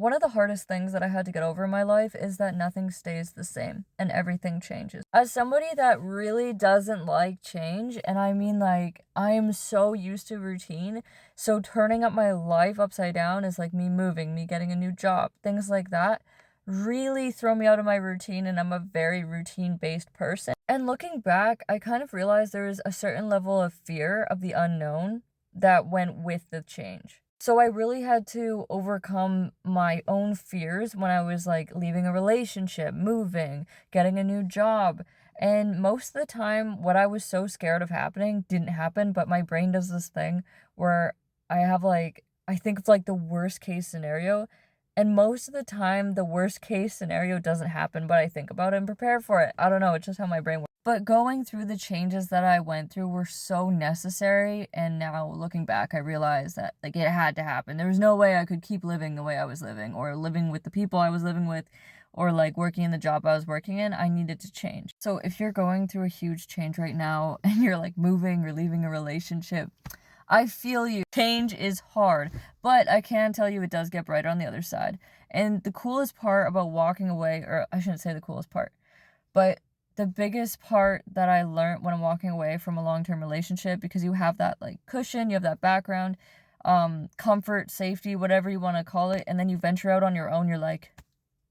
One of the hardest things that I had to get over in my life is that nothing stays the same and everything changes. As somebody that really doesn't like change, and I mean like I am so used to routine, so turning up my life upside down is like me moving, me getting a new job, things like that really throw me out of my routine, and I'm a very routine-based person. And looking back, I kind of realized there was a certain level of fear of the unknown that went with the change. So I really had to overcome my own fears when I was like leaving a relationship, moving, getting a new job. And most of the time, what I was so scared of happening didn't happen, but my brain does this thing where I have like, I think it's like the worst case scenario. And most of the time, the worst case scenario doesn't happen, but I think about it and prepare for it. I don't know, it's just how my brain works. But going through the changes that I went through were so necessary, and now looking back, I realize that like it had to happen. There was no way I could keep living the way I was living, or living with the people I was living with, or like working in the job I was working in. I needed to change. So if you're going through a huge change right now and you're like moving or leaving a relationship, I feel you. Change is hard, but I can tell you it does get brighter on the other side. And the coolest part about walking away, or I shouldn't say the coolest part, but the biggest part that I learned when I'm walking away from a long-term relationship, because you have that like cushion, you have that background, comfort, safety, whatever you want to call it, and then you venture out on your own, you're like,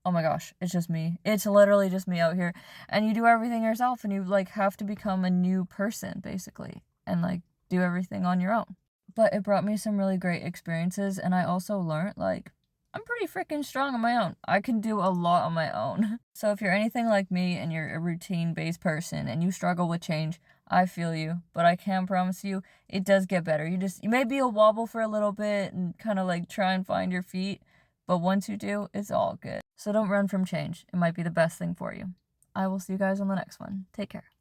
oh my gosh, it's just me. It's literally just me out here. And you do everything yourself, and you like have to become a new person basically, and like do everything on your own. But it brought me some really great experiences, and I also learned like I'm pretty freaking strong on my own. I can do a lot on my own. So if you're anything like me and you're a routine-based person and you struggle with change, I feel you, but I can promise you it does get better. You may be a wobble for a little bit and kind of like try and find your feet, but once you do, it's all good. So don't run from change. It might be the best thing for you. I will see you guys on the next one. Take care.